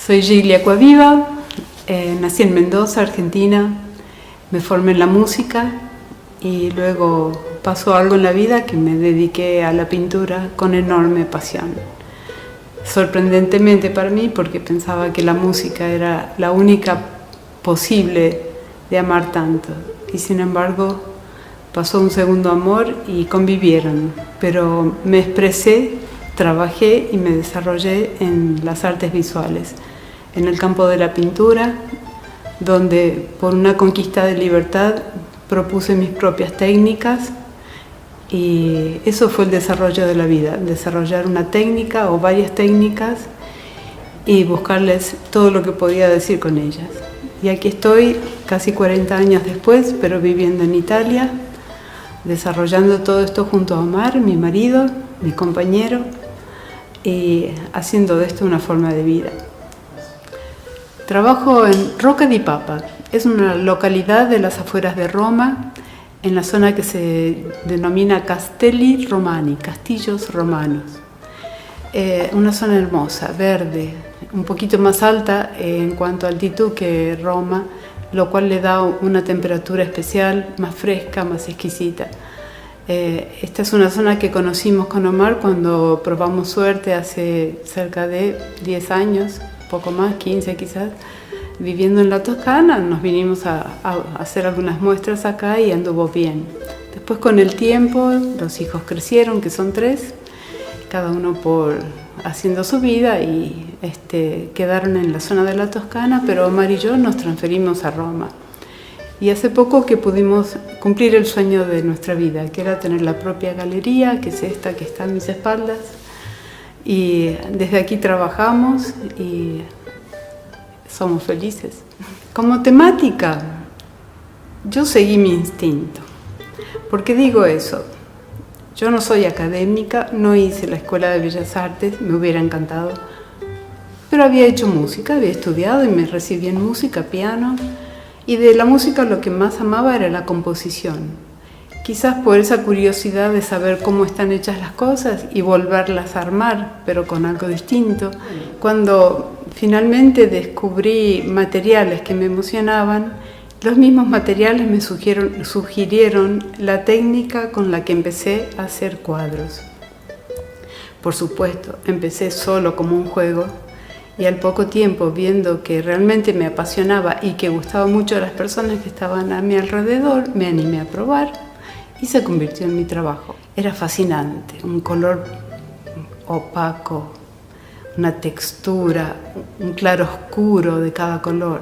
Soy Giglia Acquaviva, nací en Mendoza, Argentina, me formé en la música y luego pasó algo en la vida que me dediqué a la pintura con enorme pasión. Sorprendentemente para mí, porque pensaba que la música era la única posible de amar tanto, y sin embargo pasó un segundo amor y convivieron, pero me expresé, trabajé y me desarrollé en las artes visuales, en el campo de la pintura, donde por una conquista de libertad propuse mis propias técnicas, y eso fue el desarrollo de la vida, desarrollar una técnica o varias técnicas y buscarles todo lo que podía decir con ellas. Y aquí estoy casi 40 años después, pero viviendo en Italia, desarrollando todo esto junto a Omar, mi marido, mi compañero, y haciendo de esto una forma de vida. Trabajo en Rocca di Papa, es una localidad de las afueras de Roma, en la zona que se denomina Castelli Romani, castillos romanos. Una zona hermosa, verde, un poquito más alta en cuanto a altitud que Roma, lo cual le da una temperatura especial, más fresca, más exquisita. Esta es una zona que conocimos con Omar cuando probamos suerte hace cerca de 10 años, poco más, 15 quizás, viviendo en la Toscana. Nos vinimos a hacer algunas muestras acá y anduvo bien. Después con el tiempo los hijos crecieron, que son 3, cada uno haciendo su vida, y quedaron en la zona de la Toscana, pero Omar y yo nos transferimos a Roma. Y hace poco que pudimos cumplir el sueño de nuestra vida, que era tener la propia galería, que es esta que está a mis espaldas, y desde aquí trabajamos y somos felices. Como temática, yo seguí mi instinto. ¿Por qué digo eso? Yo no soy académica, no hice la Escuela de Bellas Artes, me hubiera encantado, pero había hecho música, había estudiado y me recibí en música, piano, y de la música lo que más amaba era la composición. Quizás por esa curiosidad de saber cómo están hechas las cosas y volverlas a armar, pero con algo distinto. Cuando finalmente descubrí materiales que me emocionaban, los mismos materiales me sugirieron la técnica con la que empecé a hacer cuadros. Por supuesto, empecé solo como un juego, y al poco tiempo, viendo que realmente me apasionaba y que gustaba mucho a las personas que estaban a mi alrededor, me animé a probar y se convirtió en mi trabajo. Era fascinante, un color opaco, una textura, un claro oscuro de cada color.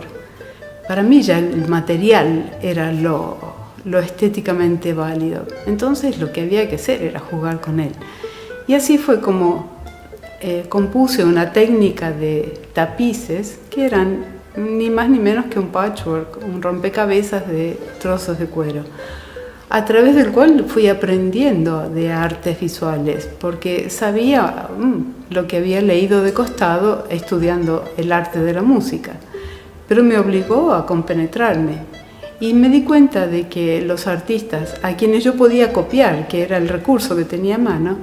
Para mí ya el material era lo estéticamente válido. Entonces lo que había que hacer era jugar con él. Y así fue como compuse una técnica de tapices que eran ni más ni menos que un patchwork, un rompecabezas de trozos de cuero, a través del cual fui aprendiendo de artes visuales, porque sabía lo que había leído de costado estudiando el arte de la música, pero me obligó a compenetrarme. Y me di cuenta de que los artistas a quienes yo podía copiar, que era el recurso que tenía a mano,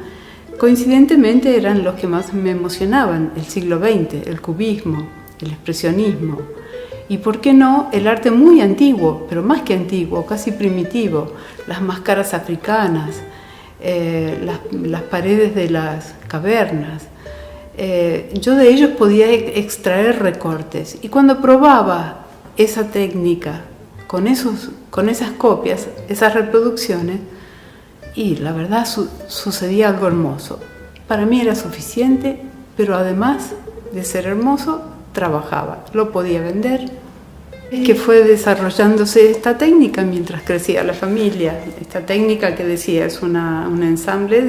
coincidentemente eran los que más me emocionaban: el siglo XX, el cubismo, el expresionismo, y por qué no, el arte muy antiguo, pero más que antiguo, casi primitivo, las máscaras africanas, las paredes de las cavernas. Yo de ellos podía extraer recortes, y cuando probaba esa técnica con esas copias, esas reproducciones, y la verdad sucedía algo hermoso. Para mí era suficiente, pero además de ser hermoso, trabajaba, lo podía vender. Que fue desarrollándose esta técnica mientras crecía la familia. Esta técnica que decía es un ensamble,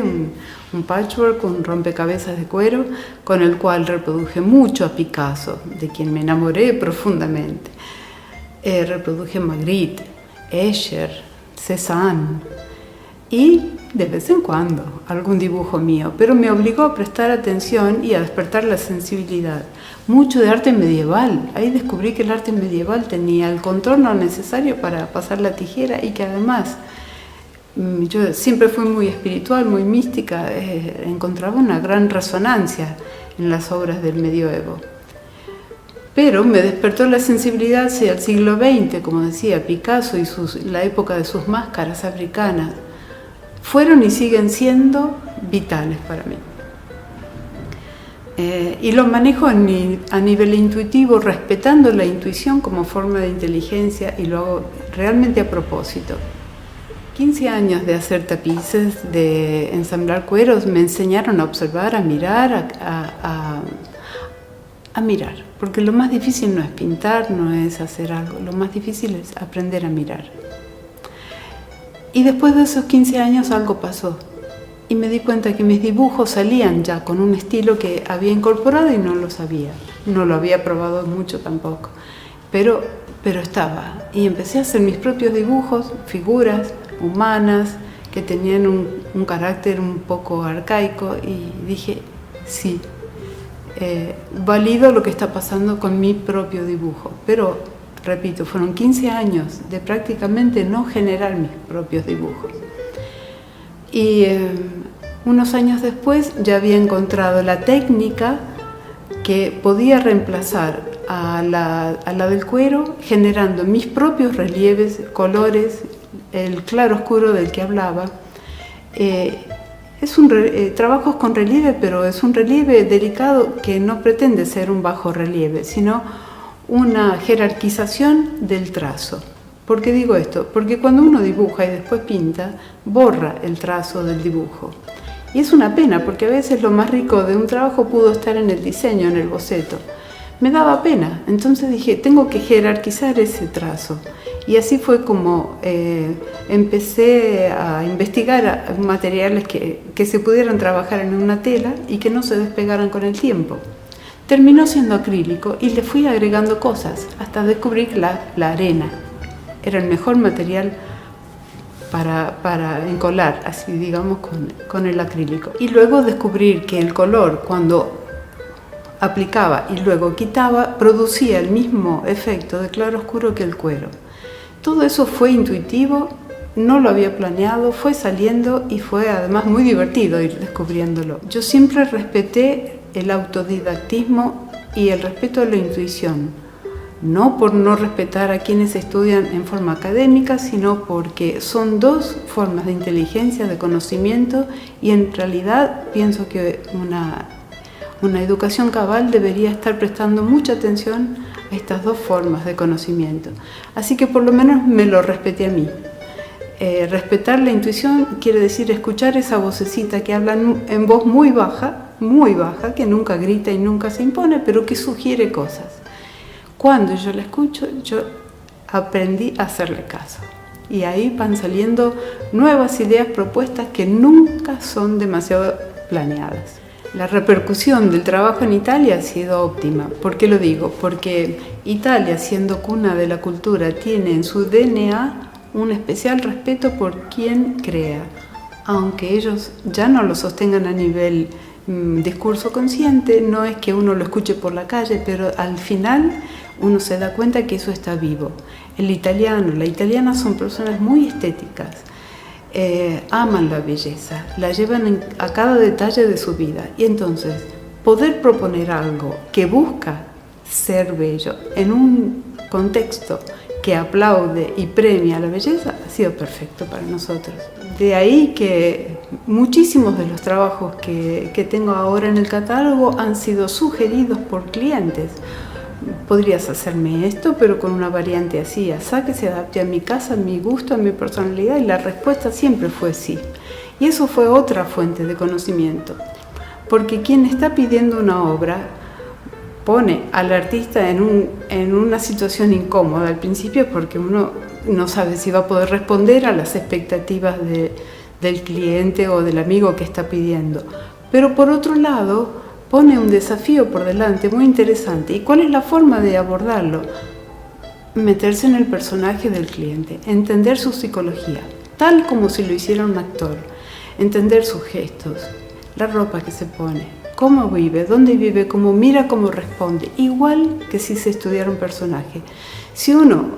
un patchwork, un rompecabezas de cuero, con el cual reproduje mucho a Picasso, de quien me enamoré profundamente. Reproduje Magritte, Escher, Cézanne, y de vez en cuando algún dibujo mío, pero me obligó a prestar atención y a despertar la sensibilidad. Mucho de arte medieval. Ahí descubrí que el arte medieval tenía el contorno necesario para pasar la tijera, y que además yo siempre fui muy espiritual, muy mística, encontraba una gran resonancia en las obras del medioevo. Pero me despertó la sensibilidad hacia el siglo XX, como decía Picasso, y la época de sus máscaras africanas. Fueron y siguen siendo vitales para mí. Y lo manejo a nivel intuitivo, respetando la intuición como forma de inteligencia, y lo hago realmente a propósito. 15 años de hacer tapices, de ensamblar cueros, me enseñaron a observar, a mirar, a mirar. Porque lo más difícil no es pintar, no es hacer algo, lo más difícil es aprender a mirar. Y después de esos 15 años algo pasó. Y me di cuenta que mis dibujos salían ya con un estilo que había incorporado y no lo sabía. No lo había probado mucho tampoco. Pero estaba. Y empecé a hacer mis propios dibujos, figuras humanas que tenían un carácter un poco arcaico, y dije, sí, valido lo que está pasando con mi propio dibujo. Pero, repito, fueron 15 años de prácticamente no generar mis propios dibujos. Y unos años después ya había encontrado la técnica que podía reemplazar a la del cuero, generando mis propios relieves, colores, el claro oscuro del que hablaba. Trabajos con relieve, pero es un relieve delicado que no pretende ser un bajo relieve, sino una jerarquización del trazo. ¿Por qué digo esto? Porque cuando uno dibuja y después pinta, borra el trazo del dibujo. Y es una pena, porque a veces lo más rico de un trabajo pudo estar en el diseño, en el boceto. Me daba pena, entonces dije, tengo que jerarquizar ese trazo. Y así fue como empecé a investigar materiales que se pudieran trabajar en una tela y que no se despegaran con el tiempo. Terminó siendo acrílico y le fui agregando cosas hasta descubrir la arena. Era el mejor material para encolar, así digamos, con el acrílico. Y luego descubrir que el color, cuando aplicaba y luego quitaba, producía el mismo efecto de claro oscuro que el cuero. Todo eso fue intuitivo, no lo había planeado, fue saliendo y fue además muy divertido ir descubriéndolo. Yo siempre respeté el autodidactismo y el respeto a la intuición, no por no respetar a quienes estudian en forma académica, sino porque son dos formas de inteligencia, de conocimiento, y en realidad pienso que una educación cabal debería estar prestando mucha atención a estas dos formas de conocimiento. Así que por lo menos me lo respeté a mí. Respetar la intuición quiere decir escuchar esa vocecita que habla en voz muy baja, que nunca grita y nunca se impone, pero que sugiere cosas. Cuando yo la escucho, yo aprendí a hacerle caso. Y ahí van saliendo nuevas ideas, propuestas que nunca son demasiado planeadas. La repercusión del trabajo en Italia ha sido óptima. ¿Por qué lo digo? Porque Italia, siendo cuna de la cultura, tiene en su DNA un especial respeto por quien crea, aunque ellos ya no lo sostengan a nivel discurso consciente. No es que uno lo escuche por la calle, pero al final uno se da cuenta que eso está vivo. El italiano, la italiana son personas muy estéticas. Aman la belleza, la llevan a cada detalle de su vida, y entonces poder proponer algo que busca ser bello en un contexto que aplaude y premia la belleza ha sido perfecto para nosotros. De ahí que muchísimos de los trabajos que tengo ahora en el catálogo han sido sugeridos por clientes. Podrías hacerme esto, pero con una variante así, así, que se adapte a mi casa, a mi gusto, a mi personalidad, y la respuesta siempre fue sí. Y eso fue otra fuente de conocimiento, porque quien está pidiendo una obra pone al artista en una situación incómoda al principio, porque uno no sabe si va a poder responder a las expectativas del cliente o del amigo que está pidiendo. Pero por otro lado, pone un desafío por delante muy interesante. ¿Y cuál es la forma de abordarlo? Meterse en el personaje del cliente, entender su psicología, tal como si lo hiciera un actor, entender sus gestos, la ropa que se pone, cómo vive, dónde vive, cómo mira, cómo responde, igual que si se estudiara un personaje. Si uno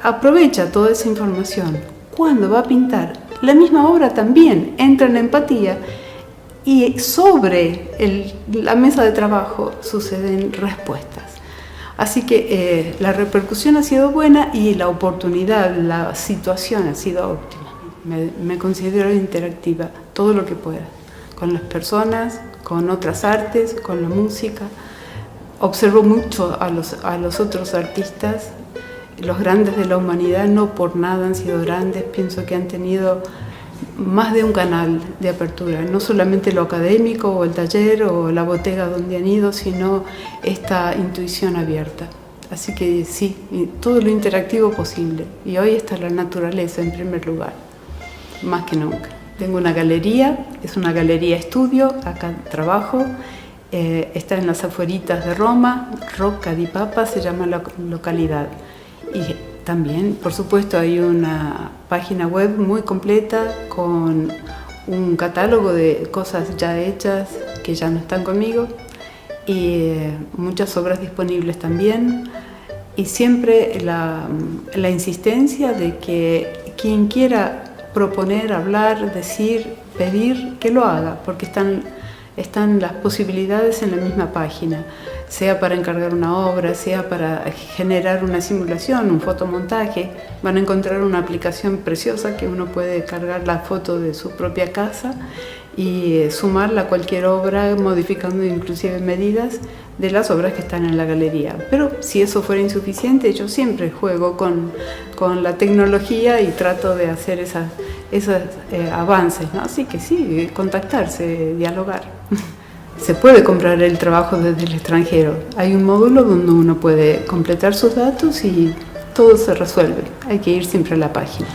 aprovecha toda esa información, cuando va a pintar la misma obra, también entra en empatía, y sobre la mesa de trabajo suceden respuestas. Así que la repercusión ha sido buena y la oportunidad, la situación ha sido óptima. Me considero interactiva todo lo que pueda, con las personas, con otras artes, con la música. Observo mucho a los otros artistas, los grandes de la humanidad, no por nada han sido grandes, pienso que han tenido más de un canal de apertura, no solamente lo académico o el taller o la botega donde han ido, sino esta intuición abierta. Así que sí, todo lo interactivo posible. Y hoy está la naturaleza en primer lugar, más que nunca. Tengo una galería, es una galería estudio, acá trabajo, está en las afueritas de Roma, Rocca di Papa se llama la localidad. Y también, por supuesto, hay una página web muy completa con un catálogo de cosas ya hechas que ya no están conmigo y muchas obras disponibles también. Y siempre la insistencia de que quien quiera proponer, hablar, decir, pedir, que lo haga, porque están las posibilidades en la misma página, sea para encargar una obra, sea para generar una simulación, un fotomontaje. Van a encontrar una aplicación preciosa que uno puede cargar la foto de su propia casa y sumarla a cualquier obra, modificando inclusive medidas de las obras que están en la galería. Pero si eso fuera insuficiente, yo siempre juego con la tecnología y trato de hacer esos avances, ¿no? Así que sí, contactarse, dialogar. Se puede comprar el trabajo desde el extranjero. Hay un módulo donde uno puede completar sus datos y todo se resuelve. Hay que ir siempre a la página.